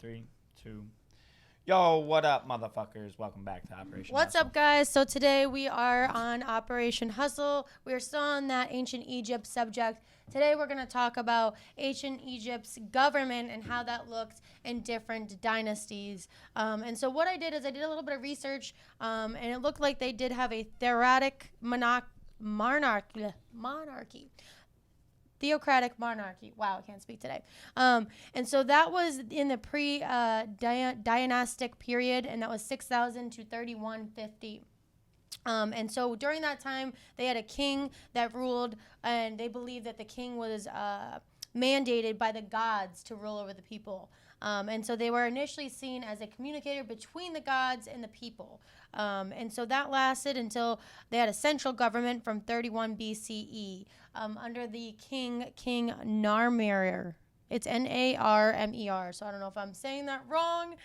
3, 2. Yo, what up, motherfuckers? Welcome back to Operation What's Hustle. up, guys? So today we are on Operation Hustle. We are still on that ancient Egypt subject. Today we're going to talk about ancient Egypt's government and how that looked in different dynasties. And so what I did is I did a little bit of research, and it looked like they did have a theocratic monarchy. Theocratic monarchy. Wow, I can't speak today. And so that was in the pre-dynastic period, and that was 6,000 to 3150. And so during that time, they had a king that ruled, and they believed that the king was mandated by the gods to rule over the people. And so they were initially seen as a communicator between the gods and the people. And so that lasted until they had a central government from 31 BCE under the King Narmer. It's Narmer, so I don't know if I'm saying that wrong.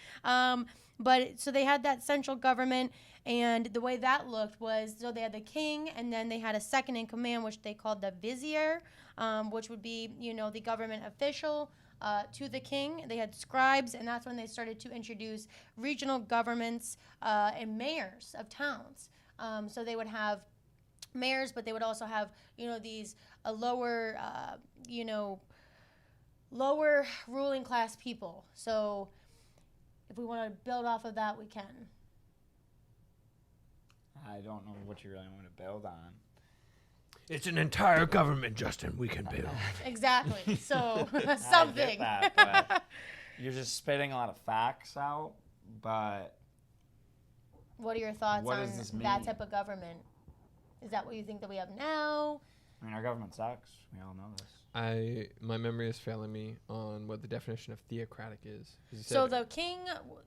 But so they had that central government, and the way that looked was, so they had the king, and then they had a second in command, which they called the vizier, which would be, the government official to the king. They had scribes, and that's when they started to introduce regional governments and mayors of towns. So they would have mayors, but they would also have, these lower, lower ruling class people. So if we want to build off of that, we can. I don't know what you really want to build on. It's an entire government, Justin, we can build. Exactly. So I get something. that, but you're just spitting a lot of facts out, but What are your thoughts What on does this that mean? type of government? Is that what you think that we have now? I mean, our government sucks. We all know this. My memory is failing me on what the definition of theocratic is. 'Cause you So said- the king,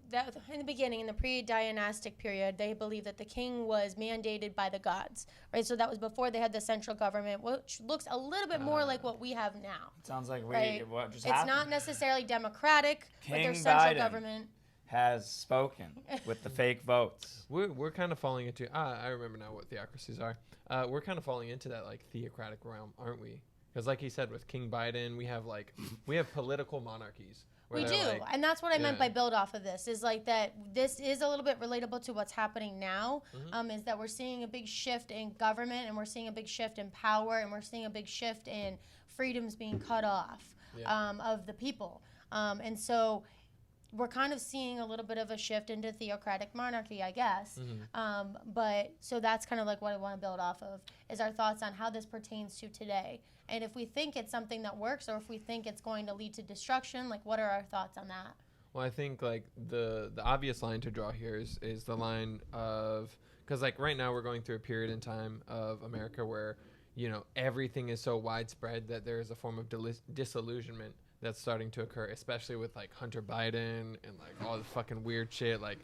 that in the beginning, in the pre-dynastic period, they believed that the king was mandated by the gods, right? So that was before they had the central government, which looks a little bit more like what we have now. It sounds like Right. what just It's happened. not necessarily democratic, but King there's central Biden. government. Has spoken with the fake votes. we're kind of falling into. I remember now what theocracies are. We're kind of falling into that like theocratic realm, aren't we? Because like he said, with King Biden, we have political monarchies. where We do, they're like- and that's what I meant yeah. by build off of this. Is like that. This is a little bit relatable to what's happening now. Is that we're seeing a big shift in government, and we're seeing a big shift in power, and we're seeing a big shift in freedoms being cut off of the people, and so we're kind of seeing a little bit of a shift into theocratic monarchy, I guess. But so that's kind of like what I want to build off of is our thoughts on how this pertains to today. And if we think it's something that works or if we think it's going to lead to destruction, like what are our thoughts on that? Well, I think like the obvious line to draw here is the line of, because like right now we're going through a period in time of America where everything is so widespread that there is a form of disillusionment that's starting to occur, especially with like Hunter Biden and like all the fucking weird shit, like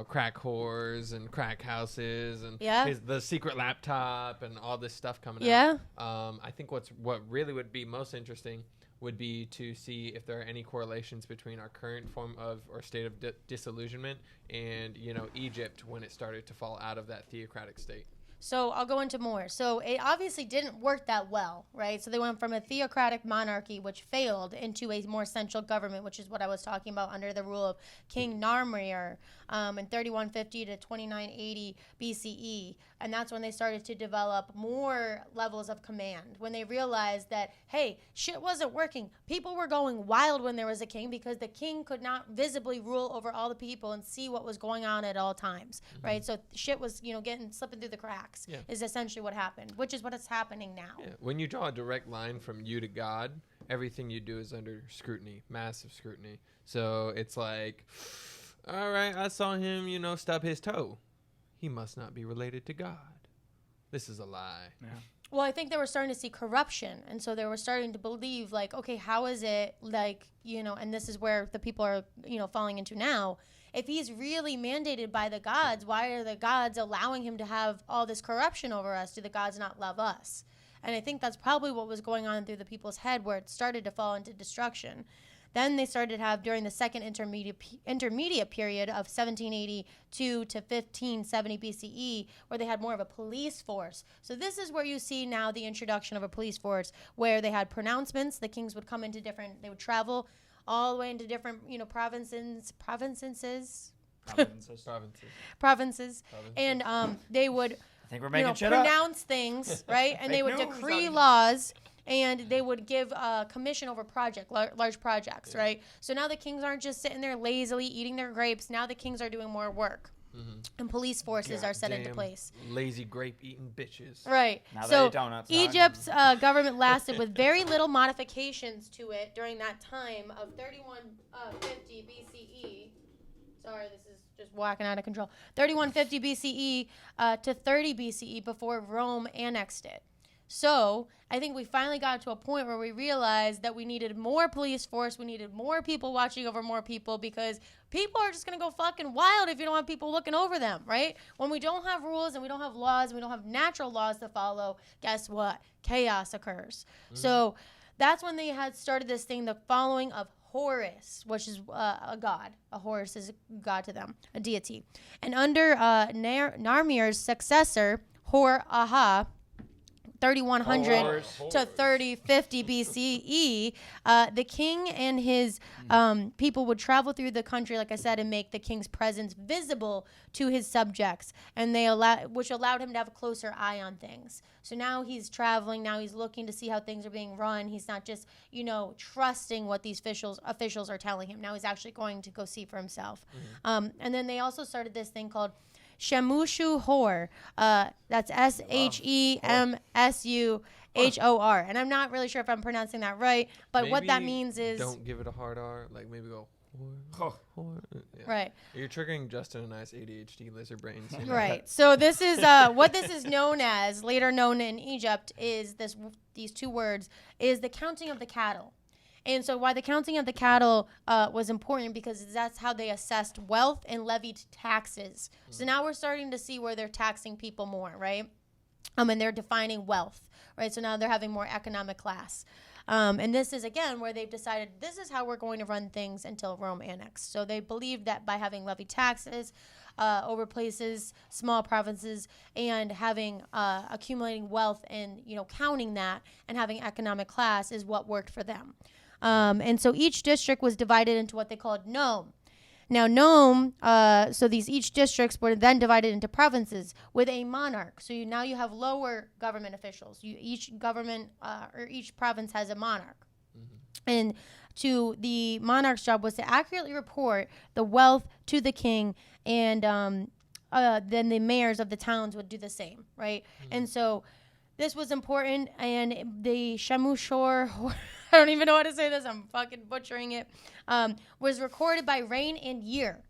crack whores and crack houses and the secret laptop and all this stuff coming out. I think what really would be most interesting would be to see if there are any correlations between our current form of or state of disillusionment and Egypt when it started to fall out of that theocratic state. So I'll go into more. So it obviously didn't work that well, right? So they went from a theocratic monarchy, which failed, into a more central government, which is what I was talking about under the rule of King Narmer in 3150 to 2980 BCE. And that's when they started to develop more levels of command, when they realized that, hey, shit wasn't working. People were going wild when there was a king because the king could not visibly rule over all the people and see what was going on at all times, right? So shit was, slipping through the cracks. Is essentially what happened, which is what is happening now. Yeah. When you draw a direct line from you to God, everything you do is under scrutiny, massive scrutiny. So it's like, all right, I saw him, stub his toe. He must not be related to God. This is a lie. Yeah. Well, I think they were starting to see corruption, and so they were starting to believe, like, okay, how is it, like, and this is where the people are, falling into now. If he's really mandated by the gods, why are the gods allowing him to have all this corruption over us? Do the gods not love us? And I think that's probably what was going on through the people's head where it started to fall into destruction. Then they started to have, during the second intermediate period of 1782 to 1570 BCE, where they had more of a police force. So this is where you see now the introduction of a police force, where they had pronouncements. The kings would come into they would travel all the way into different, provinces, Provinces. and they would, I think we're making shit up. pronounce things, right? And they Fake would news decree on- laws, and they would give commission over large projects, right? So now the kings aren't just sitting there lazily eating their grapes. Now the kings are doing more work, and police forces are set into Goddamn place. Lazy grape eating bitches. Right. Now they So eat donuts, huh? Egypt's government lasted with very little modifications to it during that time of 3150 BCE. Sorry, this is just walking out of control. 3150 BCE to 30 BCE before Rome annexed it. So I think we finally got to a point where we realized that we needed more police force. We needed more people watching over more people, because people are just going to go fucking wild if you don't have people looking over them, right? When we don't have rules and we don't have laws and we don't have natural laws to follow, guess what? Chaos occurs. So that's when they had started this thing, the following of Horus, which is a god. A Horus is a god to them, a deity. And under Narmir's successor, Hor-Aha, 3100 Horus. to 3050 BCE, the king and his people would travel through the country, like I said, and make the king's presence visible to his subjects, and which allowed him to have a closer eye on things. So now he's traveling. Now he's looking to see how things are being run. He's not just, trusting what these officials are telling him. Now he's actually going to go see for himself. And then they also started this thing called Shemushu Hor. That's Shemsuhor. And I'm not really sure if I'm pronouncing that right, but what that Maybe means is don't give it a hard R. Like maybe go. Whore. Yeah. right. You're triggering Justin and I's ADHD lizard brains. Right. So this is what this is known as, later known in Egypt, is these two words, is the counting of the cattle. And so why the counting of the cattle was important, because that's how they assessed wealth and levied taxes. So now we're starting to see where they're taxing people more, right? And they're defining wealth, right? So now they're having more economic class. And this is, again, where they've decided this is how we're going to run things until Rome annexed. So they believed that by having levied taxes over places, small provinces, and having accumulating wealth and, counting that and having economic class is what worked for them. And so each district was divided into what they called nome. Now, nome, so each districts were then divided into provinces with a monarch. So now you have lower government officials. Each government or each province has a monarch. And the monarch's job was to accurately report the wealth to the king, and then the mayors of the towns would do the same, right? And so this was important, and the Shemushor, I don't even know how to say this, I'm fucking butchering it, was recorded by reign and year.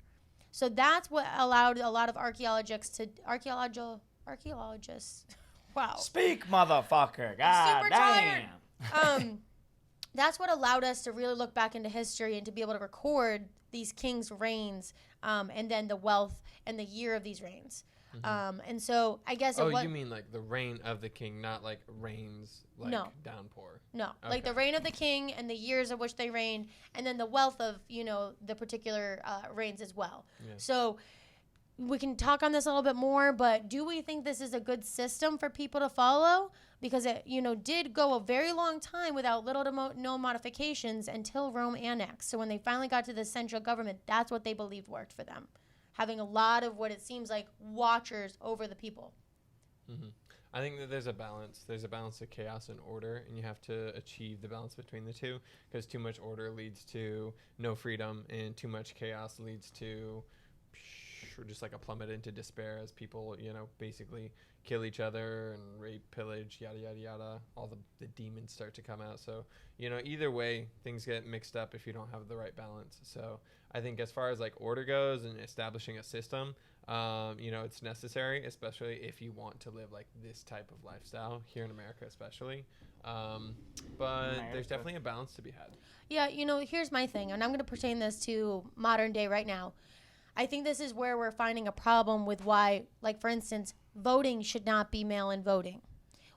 So that's what allowed a lot of archaeologists, wow. Speak, motherfucker. God Super damn. tired. That's what allowed us to really look back into history and to be able to record these kings' reigns, and then the wealth and the year of these reigns. And so I guess you mean like the reign of the king, not like rains, like downpour. No, like the reign of the king and the years of which they reigned, and then the wealth of, the particular reigns as well. Yeah. So we can talk on this a little bit more, but do we think this is a good system for people to follow? Because it, did go a very long time without little to no modifications until Rome annexed. So when they finally got to the central government, that's what they believed worked for them. Having a lot of what it seems like watchers over the people. I think that there's a balance. There's a balance of chaos and order, and you have to achieve the balance between the two, because too much order leads to no freedom, and too much chaos leads to just like a plummet into despair as people, basically kill each other and rape, pillage, yada, yada, yada. All the demons start to come out. So, either way, things get mixed up if you don't have the right balance. So I think as far as like order goes and establishing a system, it's necessary, especially if you want to live like this type of lifestyle here in America, especially. But there's definitely a balance to be had. Yeah, here's my thing, and I'm going to pertain this to modern day right now. I think this is where we're finding a problem with why, like, for instance, voting should not be mail-in voting.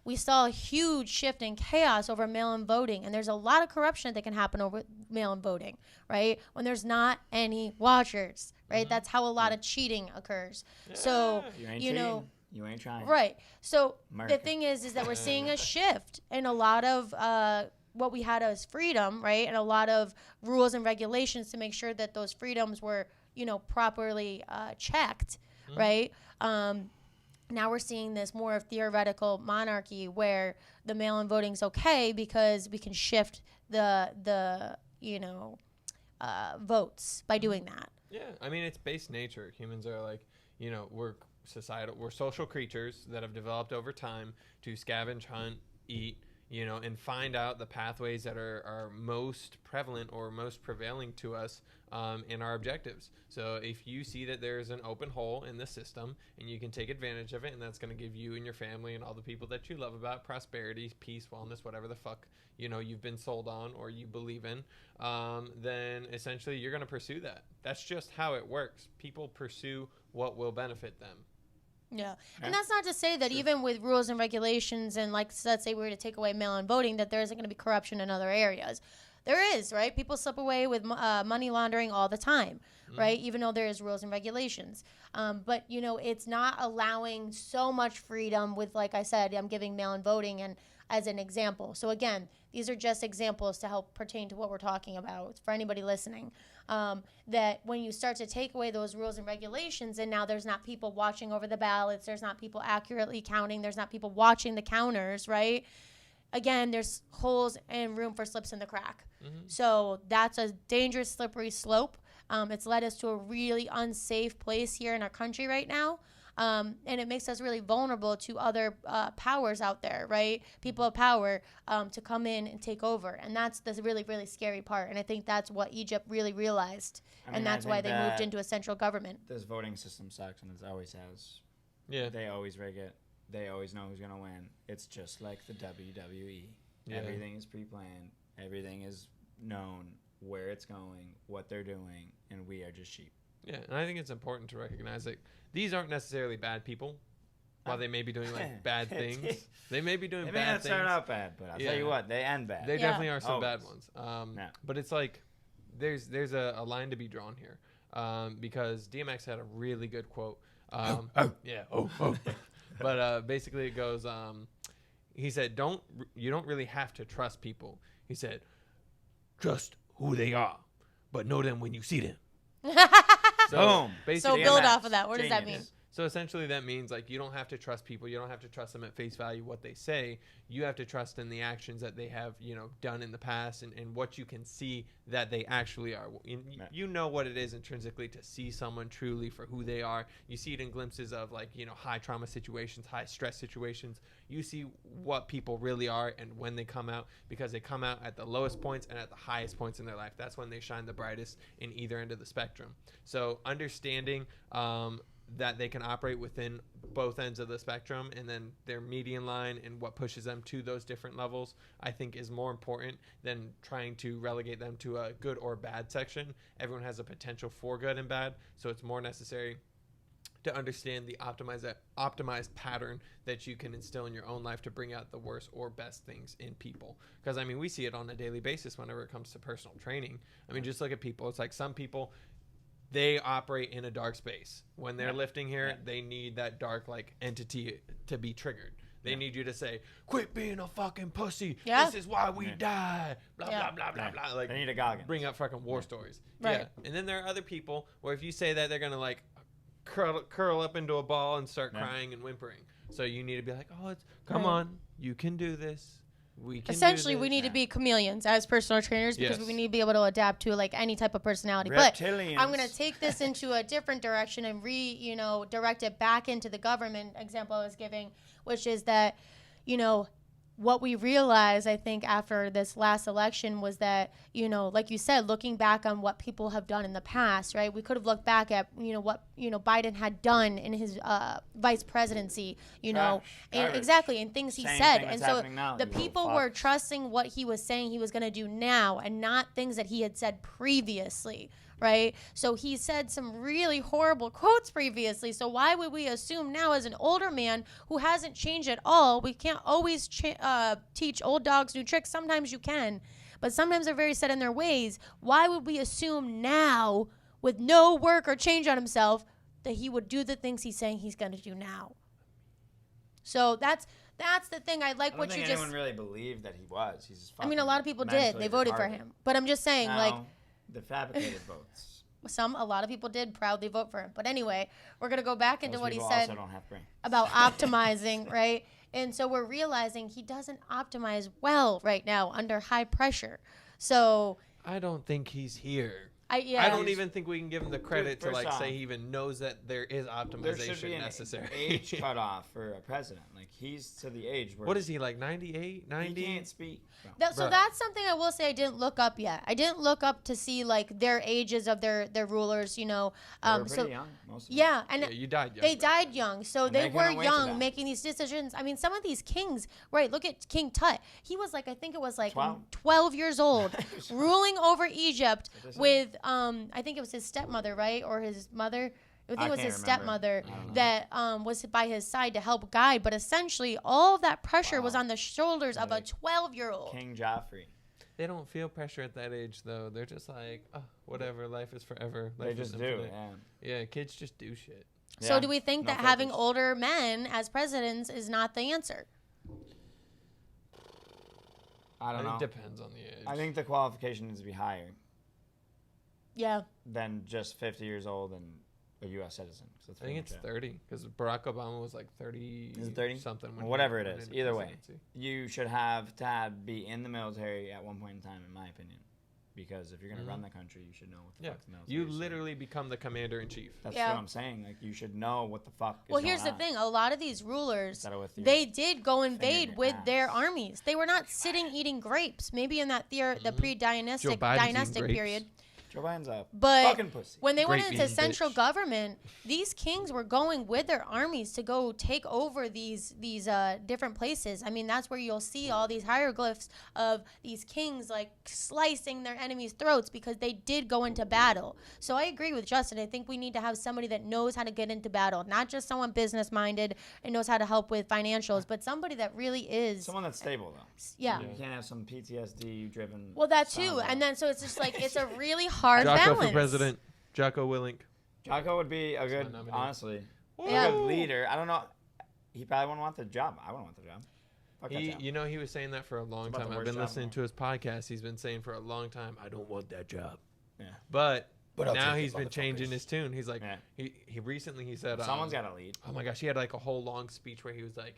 We saw a huge shift in chaos over mail-in voting, and there's a lot of corruption that can happen over mail-in voting, right? When there's not any watchers, right? That's how a lot of cheating occurs. Yeah. So, you ain't cheating. You ain't trying. Right. So America. the thing is that we're seeing a shift in a lot of what we had as freedom, right? And a lot of rules and regulations to make sure that those freedoms were, properly checked, right? Now we're seeing this more of theoretical monarchy where the mail-in voting's okay because we can shift the votes by doing that. Yeah, I mean, it's base nature. Humans are like, we're social creatures that have developed over time to scavenge, hunt, eat, and find out the pathways that are most prevalent or most prevailing to us in our objectives. So if you see that there's an open hole in the system and you can take advantage of it, and that's going to give you and your family and all the people that you love about prosperity, peace, wellness, whatever the fuck you've been sold on or you believe in, then essentially you're going to pursue that. That's just how it works. People pursue what will benefit them. Yeah. And that's not to say that even with rules and regulations and, like, let's say we were to take away mail-in voting, that there isn't going to be corruption in other areas. There is, right? People slip away with money laundering all the time, right? Even though there is rules and regulations. But, it's not allowing so much freedom with, like I said, I'm giving mail-in voting and as an example. So, again, these are just examples to help pertain to what we're talking about for anybody listening. That when you start to take away those rules and regulations and now there's not people watching over the ballots, there's not people accurately counting, there's not people watching the counters, right? Again, there's holes and room for slips in the crack. So that's a dangerous, slippery slope. It's led us to a really unsafe place here in our country right now. And it makes us really vulnerable to other powers out there, right? People of power to come in and take over. And that's the really, really scary part. And I think that's what Egypt really realized. And that's why they moved into a central government. This voting system sucks, and it always has. Yeah. They always rig it. They always know who's going to win. It's just like the WWE. Yeah. Everything is pre-planned. Everything is known where it's going, what they're doing, and we are just sheep. Yeah, and I think it's important to recognize that these aren't necessarily bad people. While they may be doing like bad things, they may be doing they bad may not things. start out bad, but I'll tell you what, they end bad. There definitely are some bad Always. ones. But it's like there's a line to be drawn here because DMX had a really good quote. But basically it goes. He said, you don't really have to trust people. He said, trust who they are, but know them when you see them. Boom. So build off of that. What does that mean? So essentially that means like you don't have to trust people. You don't have to trust them at face value, what they say. You have to trust in the actions that they have, done in the past and what you can see that they actually are. You know what it is intrinsically to see someone truly for who they are. You see it in glimpses of like, high trauma situations, high stress situations. You see what people really are and when they come out, because they come out at the lowest points and at the highest points in their life. That's when they shine the brightest in either end of the spectrum. So understanding that they can operate within both ends of the spectrum and then their median line and what pushes them to those different levels, I think is more important than trying to relegate them to a good or bad section. Everyone has a potential for good and bad, so it's more necessary to understand the optimized pattern that you can instill in your own life to bring out the worst or best things in people. Because, I mean, we see it on a daily basis whenever it comes to personal training. I mean, just look at people. It's like some people, they operate in a dark space. When they're lifting here, they need that dark like entity to be triggered. They need you to say, quit being a fucking pussy. Yeah. This is why we die. Blah, blah, blah, blah, blah. Like, they need a Goggins. Bring up fucking war stories. Right. Yeah. And then there are other people where if you say that, they're going to like curl up into a ball and start crying and whimpering. So you need to be like, oh, come on. You can do this. We can Essentially, we need to be chameleons as personal trainers because we need to be able to adapt to like any type of personality. Reptilians. But I'm going to take this into a different direction and direct it back into the government example I was giving, which is that, what we realized, I think, after this last election was that, like you said, looking back on what people have done in the past, right? We could have looked back at, what, Biden had done in his vice presidency, and exactly, and things he said. And so the people were trusting what he was saying he was going to do now and not things that he had said previously. Right? So he said some really horrible quotes previously. So why would we assume now as an older man who hasn't changed at all? We can't always teach old dogs new tricks. Sometimes you can, but sometimes they're very set in their ways. Why would we assume now with no work or change on himself that he would do the things he's saying he's going to do now? So That's the thing. I like I don't what think you anyone just. really believed that he was. He's just I mean, a lot of people did. mentally They voted for retarded. him. But I'm just saying, like, No, the fabricated votes. a lot of people did proudly vote for him. But anyway, we're gonna go back into Those what he people said also don't have brains. about optimizing, right? And so we're realizing he doesn't optimize well right now under high pressure. So I don't think he's here. I I don't even think we can give him the credit to first like off, say he even knows that there is There should be optimization an necessary. age cutoff for a president. Like he's to the age where What is he like 98, 90? he can't speak. No. So Bruh. that's something I will say I didn't look up yet. I didn't look up to see like their ages of their rulers, you know. They were So pretty young, most of them. yeah, and Yeah, you died young. they bro. died young, so And they they were couldn't wait to die. young making these decisions. I mean, some of these kings, right? Look at King Tut. He was like, I think it was like 12 years old, ruling over Egypt What they say? with I think it was his stepmother, right, or his mother. I think I it was can't his remember. stepmother I don't know. that was by his side to help guide. But essentially, all of that pressure was Wow. on the shoulders of a Like 12-year-old. King Joffrey. They don't feel pressure at that age though. They're just like, oh, whatever. Life is forever. They Life is just do. infinite." Yeah. Yeah, kids just do shit. So Yeah, do we think no that having focus. older men as presidents is not the answer? I don't know. It depends on the age. I think the qualification needs to be higher Yeah. than just 50 years old and a U.S. citizen. 'cause that's I think pretty it's much it. 30 because Barack Obama was like 30. Is it 30? Something. when Well, he whatever it went is. into Either way, presidency. you should have to be in the military at one point in time, in my opinion. Because if you're going to Mhm. run the country, you should know what the Yeah, fuck the military you is. literally become the commander in chief. That's Yeah. what I'm saying. Like, you should know what the fuck is Well, going here's the on. thing. A lot of these rulers, Instead of with your they did go finger in invade your with their ass. armies. They were not sitting eating grapes. Maybe in that the Mhm. pre-dynastic Joe Biden's eating dynastic grapes. period. Joe Biden's a But fucking pussy. when they went Grape into eating central bitch. government, these kings were going with their armies to go take over these different places. I mean, that's where you'll see all these hieroglyphs of these kings like slicing their enemies' throats because they did go into battle. So I agree with Justin. I think we need to have somebody that knows how to get into battle, not just someone business minded and knows how to help with financials, but somebody that really is. Someone that's stable, though. Yeah. You can't have some PTSD driven. Well, that too, and then so it's just like it's a really hard Jocko balance. for president. Jocko Willink. Jocko would be a good, nominee. honestly, Yeah. a good leader. I don't know. He probably wouldn't want the job. I wouldn't want the job. Fuck that He, job. you know, he was saying that for a long about time. the I've worst been job listening in the to his podcast. He's been saying for a long time, I don't want that job. Yeah. But But I'll now take it, he's been changing motherfuckers. his tune. He's like, Yeah. he recently he said, Someone's got to lead. oh my gosh, he had like a whole long speech where he was like,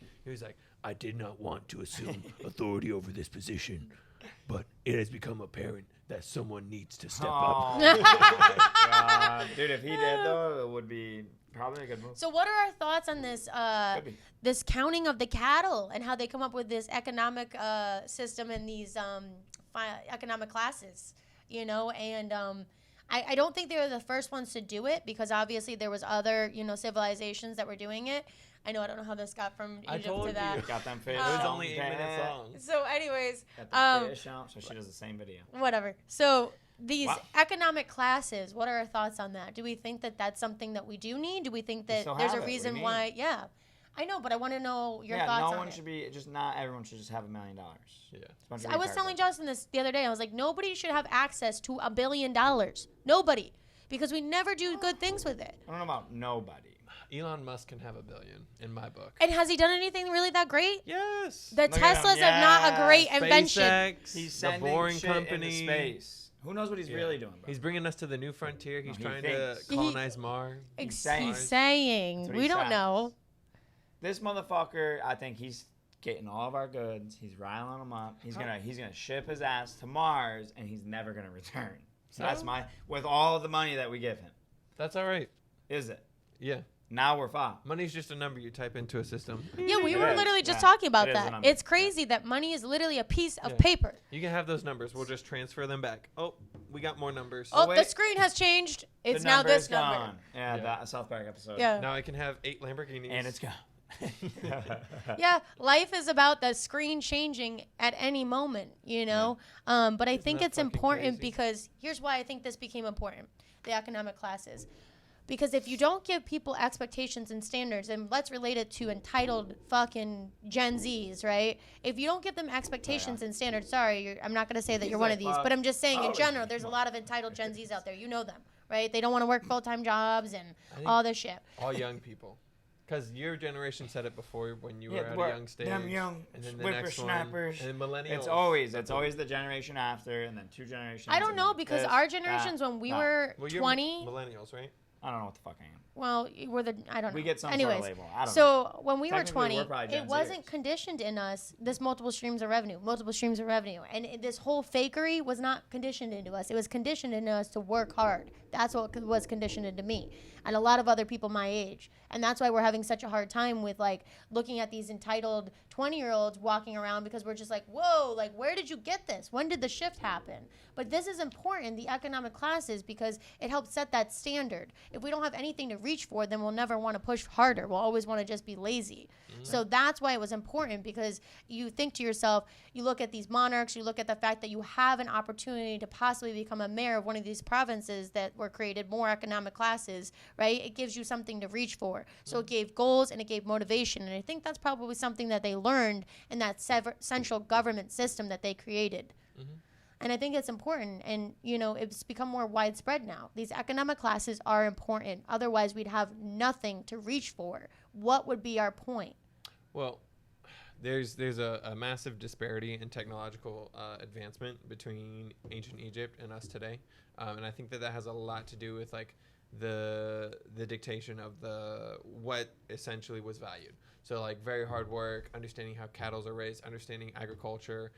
I did not want to assume authority over this position, but it has become apparent that someone needs to step up. Oh, my God. Dude, if he did, though, it would be probably a good move. So what are our thoughts on this Could be. this counting of the cattle and how they come up with this economic system and these economic classes, you know? And I don't think they were the first ones to do it because obviously there was other, you know, civilizations that were doing it. I don't know how this got from I Egypt told to that. you. Got them fish. It was Um, only 8 minutes long. So anyways, Got the um, fish out, so she does the same video. whatever. So these Wow. economic classes, what are our thoughts on that? Do we think that that's something that we do need? Do we think that still there's have a it. What do you reason mean? why? Yeah, I know, but I want to know your Yeah, thoughts no on one it. should be, just not everyone should just have $1 million. Yeah. It's a bunch So of I was retards telling out there. Justin this the other day. I was like, nobody should have access to $1 billion. Nobody, because we never do good things with it. I don't know about nobody. Elon Musk can have $1 billion in my book. And has he done anything really that great? Yes. The Look at him. Teslas are not a great Yes. invention. SpaceX, He's the sending Boring shit Company. into space. Who knows what he's Yeah. really doing, bro? He's bringing us to the new frontier. He's he trying thinks. to colonize Mars. He's saying. He's saying. That's what We he don't says. know. This motherfucker, I think he's getting all of our goods. He's riling them up. He's gonna ship his ass to Mars, and he's never gonna return. So that's with all the money that we give him. That's all right. Is it? Yeah. Now we're fucked. Money's just a number you type into a system. Yeah, we It were is, literally just yeah. talking about It is a that. number. It's crazy that money is literally a piece of Yeah. paper. You can have those numbers. We'll just transfer them back. Oh, we got more numbers. Oh, wait. the screen has changed. It's The now number this is number. gone. Yeah, Yeah. that South Park episode. Yeah. Now I can have 8 Lamborghinis. And it's gone. Yeah, life is about the screen changing at any moment, you know. But I think that it's fucking important crazy? because here's why I think this became important: the economic classes. Because if you don't give people expectations and standards, and let's relate it to entitled fucking Gen Zs, right? If you don't give them expectations and standards, sorry, I'm not going to say that He's you're one like, of these, fuck. but I'm just saying in Oh, general, yeah. there's a lot of entitled Gen Zs out there. You know them, right? They don't want to work full-time jobs and think- all this shit. all young people. Because your generation said it before when you were at a we're- young stage. them young and then the next one. whippersnappers. And then millennials. It's always the generation after, and then 2 generations. I don't and know then because this, our generations when we that. were Well, you're 20. millennials, right? I don't know what the fuck I am. Well, we're the I don't know. We get some Anyways, sort of label. I don't know. so when we were Technically, 20, we're probably Gen it wasn't Zers. conditioned in us this multiple streams of revenue, and this whole fakery was not conditioned into us. It was conditioned into us to work hard. That's what was conditioned into me and a lot of other people my age, and that's why we're having such a hard time with like looking at these entitled 20-year-olds walking around because we're just like, whoa, like where did you get this? When did the shift happen? But this is important, the economic classes, because it helps set that standard. If we don't have anything to reach for, then we'll never want to push harder. We'll always want to just be lazy. So that's why it was important, because you think to yourself, you look at these monarchs, you look at the fact that you have an opportunity to possibly become a mayor of one of these provinces that were created, more economic classes, right? It gives you something to reach for. So it gave goals and it gave motivation. And I think that's probably something that they learned in that central government system that they created. And I think it's important. And, you know, it's become more widespread now. These economic classes are important. Otherwise, we'd have nothing to reach for. What would be our point? Well, there's a massive disparity in technological advancement between ancient Egypt and us today, and I think that has a lot to do with like the dictation of what essentially was valued. So like very hard work, understanding how cattle are raised, understanding agriculture,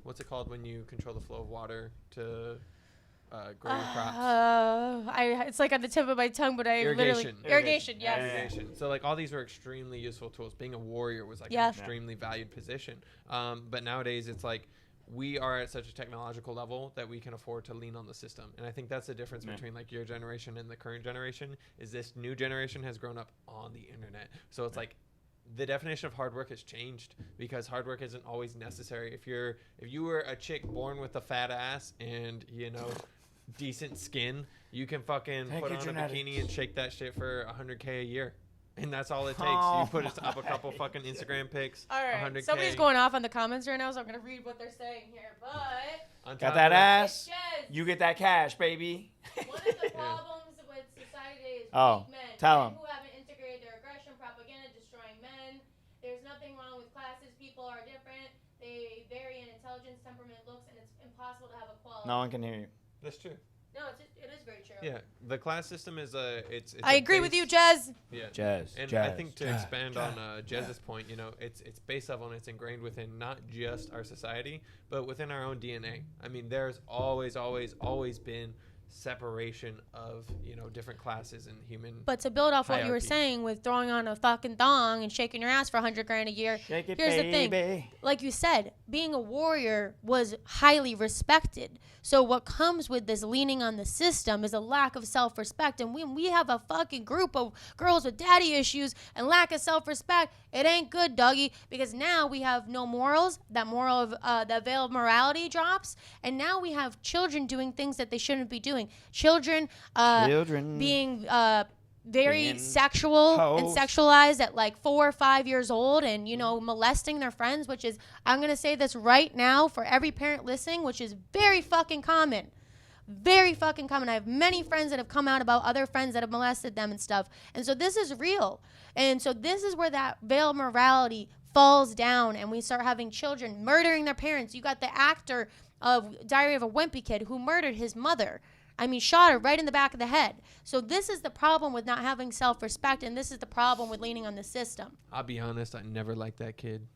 what's it called when you control the flow of water to grow your crops? It's like on the tip of my tongue, but I Irrigation. irrigation, yes. Irrigation. So like all these were extremely useful tools. Being a warrior was like Yeah. an extremely valued position. But nowadays it's like we are at such a technological level that we can afford to lean on the system. And I think that's the difference between like your generation and the current generation is this new generation has grown up on the internet. So it's like the definition of hard work has changed because hard work isn't always necessary. If you were a chick born with a fat ass and, you know, decent skin, you can fucking put on a bikini and shake that shit for $100K a year. And that's all it takes. You put up a couple fucking Instagram pics. All right. 100K. Somebody's going off on the comments right now, so I'm going to read what they're saying here. But On Got top that of ass? Jez, You get that cash, baby. one of the problems with society is Oh, weak men. tell men 'em. who haven't integrated their aggression, propaganda, destroying men. There's nothing wrong with classes. People are different. They vary in intelligence, temperament, looks, and it's impossible to have equality. No one can hear you. That's true. No, it is very true. Yeah, the class system is it's I agree with you, Jez. Yeah. Jazz. And I think to expand on Jez's point, you know, it's base level and it's ingrained within not just our society, but within our own DNA. I mean, there's always been separation of, you know, different classes in human. But to build off what you were hierarchy. saying with throwing on a fucking thong and shaking your ass for $100,000 a year, Shake it, here's the thing. baby. Like you said, being a warrior was highly respected. So what comes with this leaning on the system is a lack of self-respect. And when we have a fucking group of girls with daddy issues and lack of self-respect, it ain't good, doggy. Because now we have no morals. That moral of the veil of morality drops, and now we have children doing things that they shouldn't be doing. Children being very Being sexual and hoes. sexualized at like 4 or 5 years old, and you know, molesting their friends, which is, I'm gonna say this right now for every parent listening, which is very fucking common. Very fucking common. I have many friends that have come out about other friends that have molested them and stuff. And so this is real. And so this is where that veil of morality falls down, and we start having children murdering their parents. You got the actor of Diary of a Wimpy Kid who murdered his mother. I mean, shot her right in the back of the head. So this is the problem with not having self-respect, and this is the problem with leaning on the system. I'll be honest, I never liked that kid.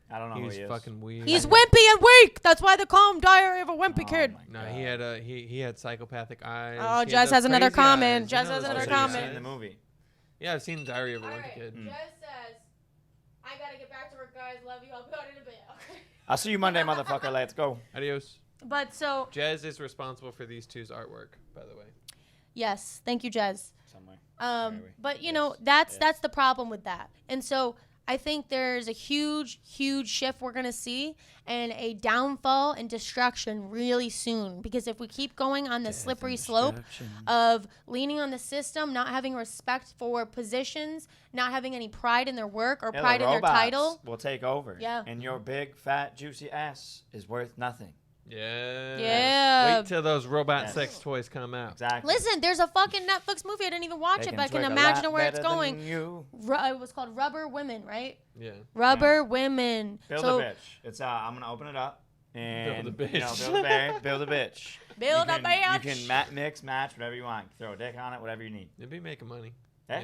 I don't know He who was he is. fucking weird. He's wimpy and weak. That's why they call him Diary of a Wimpy Oh Kid. my No, God. he had he had psychopathic eyes. Oh, He Jez had those has another crazy comment. eyes. Jez You know has those another crazy So you've comment. seen eyes? the movie. Yeah, I've seen Diary of a All Wimpy right, Kid. Jez says, I gotta get back to work, guys. Love you. I'll be out in a bit. I'll see you Monday, motherfucker. Let's go. Adios. But so, Jez is responsible for these two's artwork, by the way. yes, thank you, Jez. Somewhere. But you Yes. know, that's the problem with that. And so I think there's a huge shift we're gonna see, and a downfall and destruction really soon. Because if we keep going on the slippery slope of leaning on the system, not having respect for positions, not having any pride in their work or Yeah, pride the in their robots title. will take over. Yeah. And your big, fat, juicy ass is worth nothing. Yeah. Wait till those robot Yes. sex toys come out. Exactly. Listen, there's a fucking Netflix movie. I didn't even watch They it, but I can twerk a imagine lot where it's better than going. you. It was called Rubber Women, right? Yeah. Rubber Women. Build so a bitch. It's I'm gonna open it up and Build a bitch. You know, build a bear, build a bitch. Build you a can, bitch. You can mix, match, whatever you want. Throw a dick on it, whatever you need. They'd be making money. Yeah.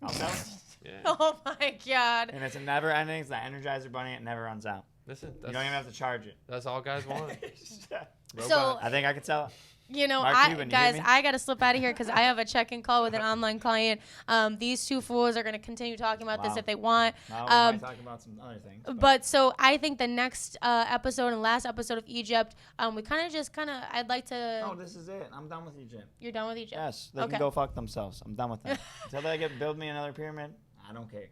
I'll sell it. Yeah. Oh my god. And it's a never ending. It's the Energizer Bunny. It never runs out. Listen, You don't even have to charge it. that's all guys want. So I think I could sell it. you know, Mark Cuban, you hear guys, me? I gotta slip out of here because I have a check-in call with an online client. These two fools are gonna continue talking about this Wow. if they want. Now we might talk about some other things. But so I think the next episode and last episode of Egypt, we I'd like to. No, this is it. I'm done with Egypt. You're done with Egypt. Yes, they Okay. can go fuck themselves. I'm done with them. Until they build me another pyramid, I don't care.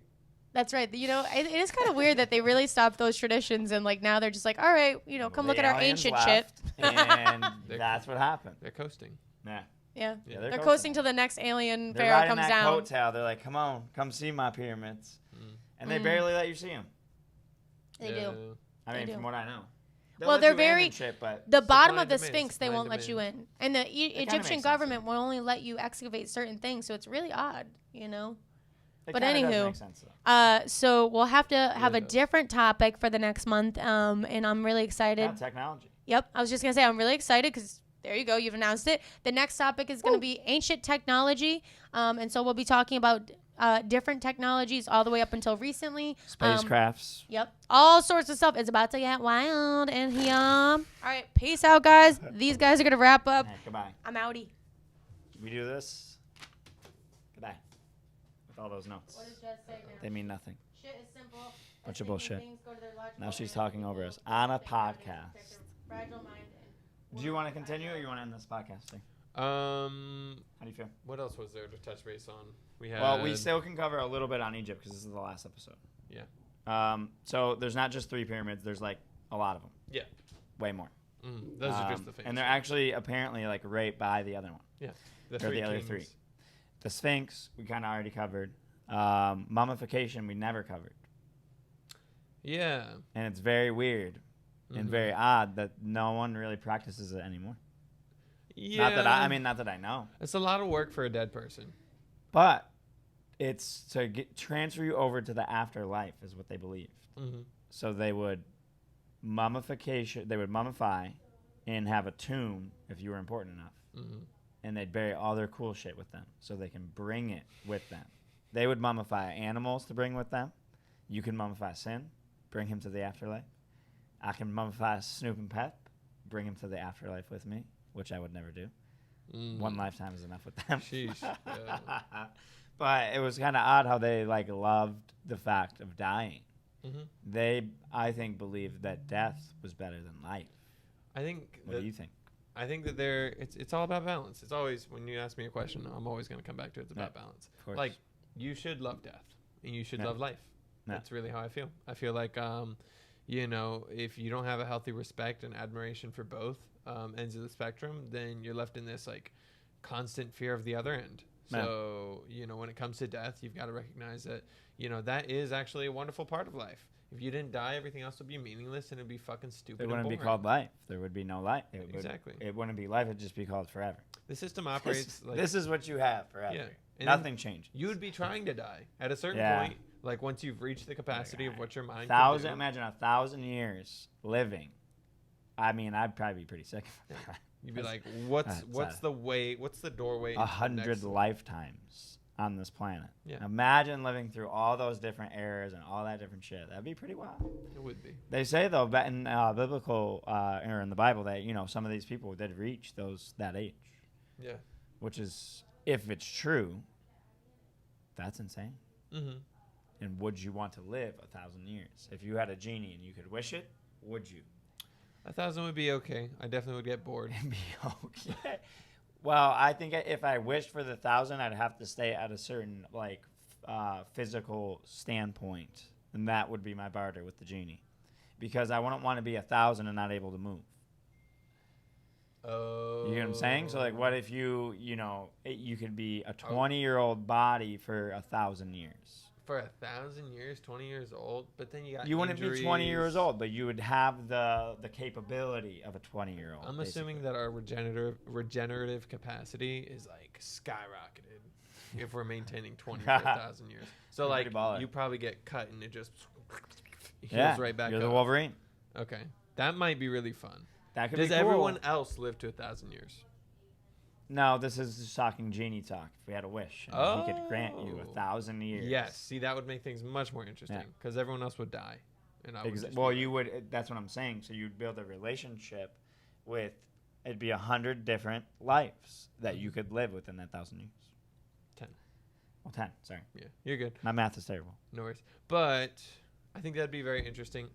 That's right. You know, it is kind of weird that they really stopped those traditions and like now they're just like, all right, you know, come look at our aliens ancient shit. left, and that's what happened. They're coasting. Yeah. Yeah. Yeah, They're coasting till the next alien They're pharaoh riding comes that down. coattail. They're like, come on, come see my pyramids. And they Mm. barely let you see them. They Yeah. do. I They mean, do. from what I know. Well, they're very- Shit, but The bottom Supply of the and demand, Sphinx, they supply and won't let you demand. in. And the kinda Egyptian makes sense, government will only let you excavate certain things. So it's really odd, you know? it but kinda does anywho, make sense, though. So we'll have to have a does. different topic for the next month. And I'm really excited. Yeah, technology. Yep. I was just going to say, I'm really excited because there you go. You've announced it. The next topic is going to be ancient technology. And so we'll be talking about different technologies all the way up until recently. Spacecrafts. Yep. All sorts of stuff. It's about to get wild in here. All right. Peace out, guys. These guys are going to wrap up. Hey, goodbye. I'm outie. We do this. Goodbye. With all those notes. What does Jess say now? They mean nothing. Shit is simple. Bunch of bullshit. Now she's talking over us on a podcast. Fragile mind. Do you want to continue or you want to end this podcast thing? How do you feel? What else was there to touch base on? We had. Well, we still can cover a little bit on Egypt because this is the last episode. Yeah. So there's not just 3 pyramids. There's like a lot of them. Yeah. Way more. Those are just the famous. And they're actually apparently like right by the other one. yeah. or the other kings. 3. The Sphinx we kind of already covered. Mummification we never covered. Yeah. And it's very weird and very odd that no one really practices it anymore. Yeah. Not that I know. It's a lot of work for a dead person. But it's to transfer you over to the afterlife is what they believed. Mm-hmm. So they would mummify and have a tomb if you were important enough. Mm-hmm. And they'd bury all their cool shit with them so they can bring it with them. They would mummify animals to bring with them. You can mummify Sin, bring him to the afterlife. I can mummify Snoop and Pep, bring him to the afterlife with me, which I would never do. One lifetime is enough with them. Sheesh. Yeah. But it was kind of odd how they like loved the fact of dying. Mm-hmm. They, I think, believed that death was better than life. I think. What do you think? I think that it's all about balance. It's always, when you ask me a question, I'm always going to come back to it's about balance. Of course. Like, you should love death and you should Yeah. love life. Yeah. That's really how I feel. I feel like, you know, if you don't have a healthy respect and admiration for both ends of the spectrum, then you're left in this like constant fear of the other end. Yeah. So, you know, when it comes to death, you've got to recognize that, you know, that is actually a wonderful part of life. If you didn't die, everything else would be meaningless and it'd be fucking stupid. It wouldn't be boring. called life. There would be no life. Exactly. It wouldn't be life. It'd just be called forever. The system operates like This is what you have forever. Yeah. And Nothing changes. you would be trying to die at a certain Yeah. point. Like once you've reached the capacity of what your mind Thousand. can do, Imagine 1,000 years living. I mean, I'd probably be pretty sick. you'd be That's- like, what's that's the way? What's the doorway? into the 100 next- lifetimes on this planet. Yeah. Imagine living through all those different eras and all that different shit. That'd be pretty wild. It would be. They say though, but in biblical or in the Bible, that some of these people did reach that age, Yeah. which is, if it's true, that's insane. Mm-hmm. And would you want to live 1,000 years? If you had a genie and you could wish it, would you? 1,000 would be okay. I definitely would get bored. It'd be okay. Well, I think if I wished for the 1,000, I'd have to stay at a certain physical standpoint, and that would be my barter with the genie, because I wouldn't want to be 1,000 and not able to move. Oh. You get what I'm saying? So like, what if you could be a 20-year-old body for 1,000 years? For 1,000 years, 20 years old, but then you got You wouldn't be 20 years injuries. old, but you would have the capability of a 20-year-old. I'm assuming that our regenerative capacity is like skyrocketed if we're maintaining 20 for 1,000 years. So You're like pretty baller. you probably get cut and it just heals yeah, right back you're up. the Wolverine. Okay, that might be really fun. That could Does be cool. everyone else live to 1,000 years? No, this is just talking genie talk. If we had a wish, and he could grant you Oh. 1,000 years. Yes. See, that would make things much more interesting because everyone else would die, and I would. just Well, be you like, would. That's what I'm saying. So you'd build a relationship with. It'd be 100 different lives that you could live within that 1,000 years. 10. Well, 10. Sorry, Yeah, you're good. my math is terrible. No worries. But I think that'd be very interesting.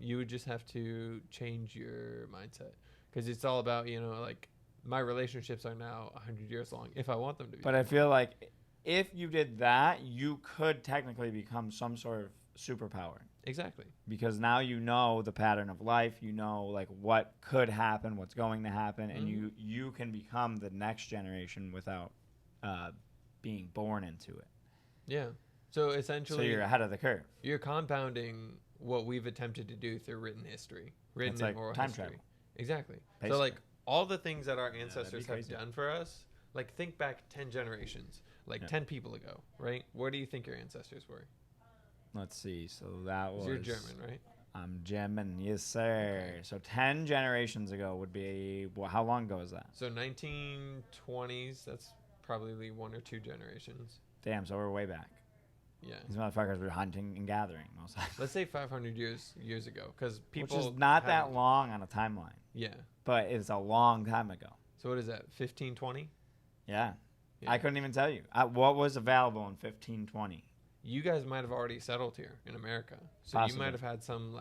You would just have to change your mindset because it's all about like my relationships are now 100 years long if I want them to be. But I feel like if you did that, you could technically become some sort of superpower. Exactly. Because now you know the pattern of life, you know like what could happen, what's going to happen, and you can become the next generation without being born into it. Yeah. So So essentially, you're ahead of the curve. you're compounding what we've attempted to do through written history, written It's and like oral time history. travel. Exactly. So Basically. like all the things that our that'd be ancestors have crazy. done for us, like think back 10 generations, like Yeah. 10 people ago, right? Where do you think your ancestors were? Let's see. So that 'Cause was. you're German, right? I'm German, yes sir. Okay. So 10 generations ago would be. Well, how long ago is that? So 1920s, that's probably 1 or 2 generations. Damn. So we're way back. Yeah. These motherfuckers were hunting and gathering most of the time. Let's say 500 years ago, because people. Which is not that haven't- long on a timeline, Yeah. but it's a long time ago. So what is that? 1520. Yeah. Yeah. I couldn't even tell you. What was available in 1520? You guys might have already settled here in America, so Possibly. you might have had some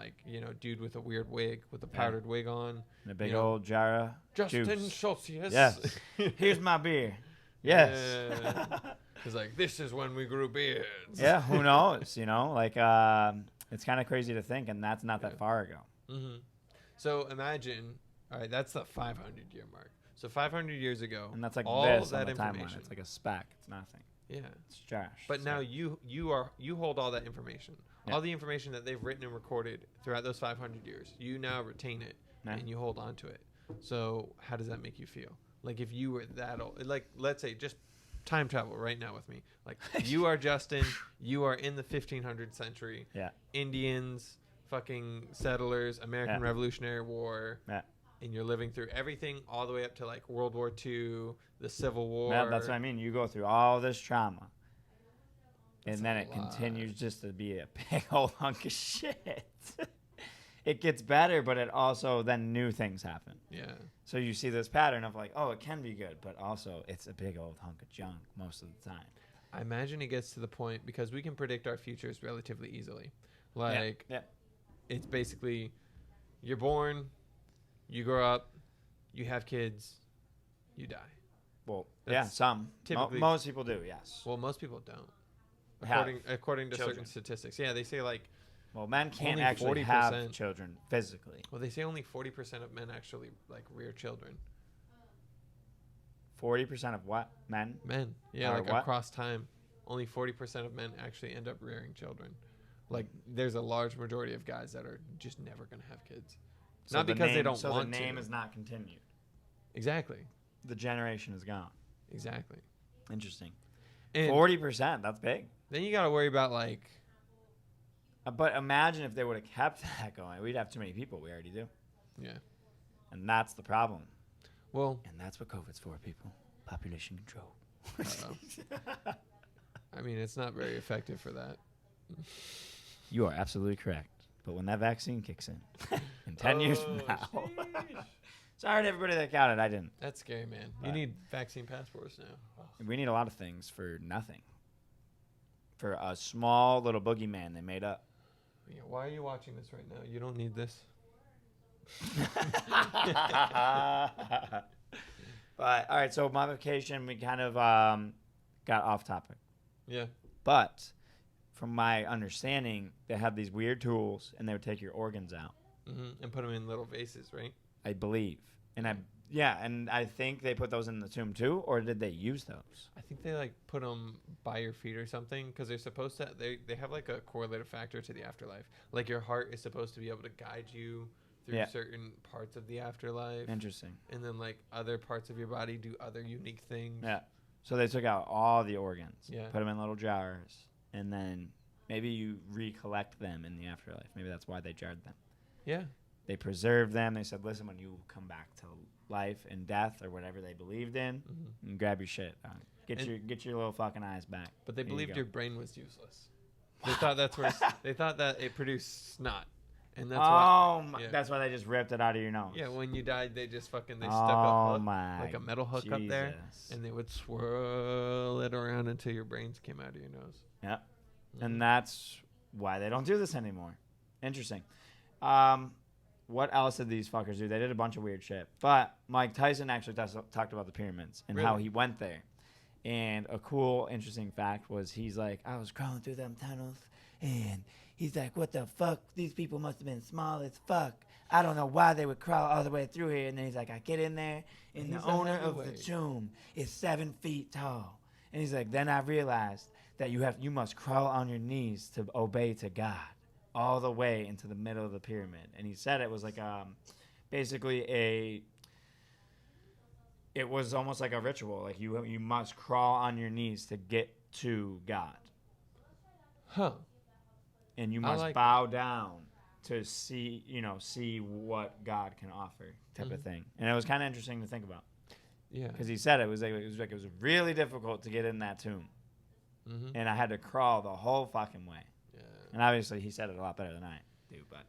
dude with a weird wig, with a Yeah. powdered wig on. And a big You know, old jar of Justin juice. Schultz. Yes. Here's my beer. Yes. Yeah. It's like, this is when we grew beards. Yeah, who knows? Like it's kind of crazy to think, and that's not that Yeah. far ago. Hmm. So imagine, all right, that's the 500-year mark. So 500 years ago, And that's like all this that on the timeline. information. It's like a speck. It's nothing. Yeah. It's trash. But So- now you hold all that information, Yeah. all the information that they've written and recorded throughout those 500 years. You now retain it Yeah. and you hold on to it. So how does that make you feel? Like if you were that old, like let's say just time travel right now with me. Like you are Justin, you are in the 1500th century. Yeah. Indians, fucking settlers, American Yeah. Revolutionary War. Yeah. And you're living through everything all the way up to like World War II, the Civil War. Yeah, that's what I mean. You go through all this trauma. That's And then a it lot. continues just to be a big old hunk of shit. It gets better, but it also then new things happen. Yeah. So you see this pattern of like, oh, it can be good, but also it's a big old hunk of junk most of the time. I imagine it gets to the point because we can predict our futures relatively easily. Yeah, Like yeah. it's basically you're born, you grow up, you have kids, you die. Well, yeah, That's some. typically- Most people do, yes. Well, most people don't. Have According to children. certain statistics. Yeah, they say like Well, men can't only actually 40%. have children physically. they say only 40% of men actually like rear children. 40% of what? Men? Men. Yeah, Or like what? across time, only 40% of men actually end up rearing children. Like there's a large majority of guys that are just never going to have kids. So Not the because they name- don't so want the name to. is not continued. Exactly. The generation is gone. Exactly. Interesting. And 40%, that's big. then you got to worry about like But imagine if they would have kept that going. We'd have too many people. We already do. yeah. And that's the problem. Well, And that's what COVID's for, people. Population control. I mean, it's not very effective for that. You are absolutely correct. But when that vaccine kicks in 10 years from Oh, now. sheesh. Sorry to everybody that counted. I didn't. That's scary, man. You But- need vaccine passports now. We need a lot of things for nothing. For a small little boogeyman they made up. Yeah, why are you watching this right now? You don't need this. But all right, so modification, we kind of got off topic. Yeah. But from my understanding, they had these weird tools, and they would take your organs out. And put them in little vases, right? I believe, and I Yeah, and I think they put those in the tomb too, or did they use those? I think they like put them by your feet or something because they're supposed to. They have like a correlative factor to the afterlife. Like your heart is supposed to be able to guide you through Yeah. certain parts of the afterlife, Interesting. and then like other parts of your body do other unique things. Yeah. So they took out all the organs, Yeah. put them in little jars, and then maybe you recollect them in the afterlife. Maybe that's why they jarred them. Yeah. They preserved them. They said, listen, when you come back to life and death or whatever they believed in, Hmm. and grab your shit. Get And- your little fucking eyes back. But they There you believed go. your brain was useless. They thought that's where they thought that it produced snot, and that's Oh, yeah. that's why they just ripped it out of your nose. Yeah, when you died, they just stuck a Oh hook, my like a metal hook up there, Jesus. and they would swirl it around until your brains came out of your nose. Yep. Mhm. And that's why they don't do this anymore. Interesting. What else did these fuckers do? They did a bunch of weird shit. But Mike Tyson actually talked about the pyramids and how Really? he went there. And a cool, interesting fact was he's like, I was crawling through them tunnels, and he's like, what the fuck? These people must have been small as fuck. I don't know why they would crawl all the way through here. And then he's like, I get in there, and He's the a owner of the heavyweight. tomb is 7 feet tall. And he's like, then I realized that you must crawl on your knees to obey to God all the way into the middle of the pyramid. And he said it was like basically it was almost like a ritual. Like you must crawl on your knees to get to God. Huh. And you I must like bow down to see what God can offer type of Mhm. thing. And it was kind of interesting to think about Yeah. because he said it was really difficult to get in that tomb. Mm-hmm. And I had to crawl the whole fucking way. Yeah. And obviously, he said it a lot better than I do. But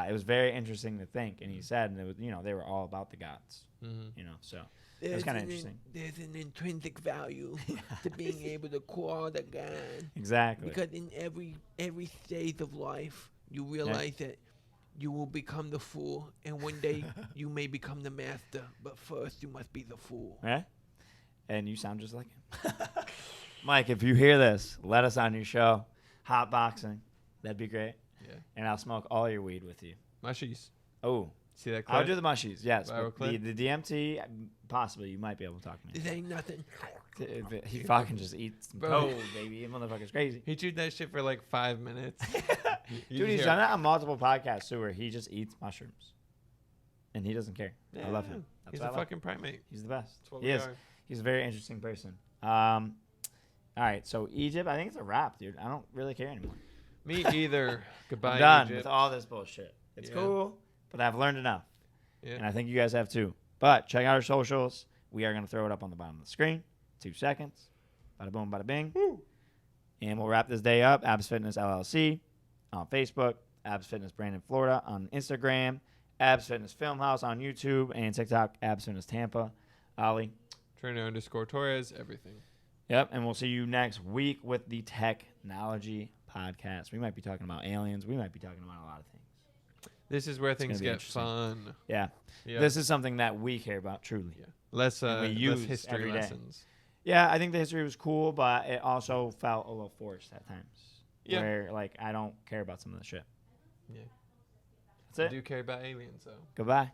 it was very interesting to think. And he said, and it was, they were all about the gods. Mm-hmm. So it was kind of interesting. There's an intrinsic value to being able to crawl the God. Exactly. Because in every stage of life, you realize that you will become the fool, and one day you may become the master. But first, you must be the fool. Yeah. And you sound just like him. Mike, if you hear this, let us on your show. Hot boxing. That'd be great. Yeah. And I'll smoke all your weed with you. Mushies. Oh, See that clip? I'll do the mushies. Yes. Viral But clip? the DMT, possibly, you might be able to talk to This me. ain't nothing. He fucking just eats some Bro. cold, baby. That motherfucker's crazy. He chewed that shit for like 5 minutes. You Dude, he's hear- done that on multiple podcasts too, where he just eats mushrooms, and he doesn't care. I love Yeah, him. That's He's what a I love. fucking primate. He's the best. That's what He we is. are. He's a very interesting person. All right, so Egypt, I think it's a wrap, dude. I don't really care anymore. Me either. Goodbye, I'm done Egypt. with all this bullshit. It's Yeah. cool, but I've learned enough, Yeah. and I think you guys have too. But check out our socials. We are gonna throw it up on the bottom of the screen. 2 seconds. Bada boom, bada bing. And we'll wrap this day up. Abs Fitness LLC on Facebook. Abs Fitness Brandon, Florida on Instagram. Abs Fitness Filmhouse on YouTube and TikTok. Abs Fitness Tampa. Ollie. Trainer_Torres, everything. Yep. And we'll see you next week with the Technology Podcast. We might be talking about aliens. We might be talking about a lot of things. This is where things gonna be get interesting. fun. Yeah. Yeah. This is something that we care about truly. Yeah. Less, And we less use history every day. lessons. Yeah, I think the history was cool, but it also felt a little forced at times. Yeah. Where, I don't care about some of the shit. Yeah. That's I it. do care about aliens, though. Goodbye.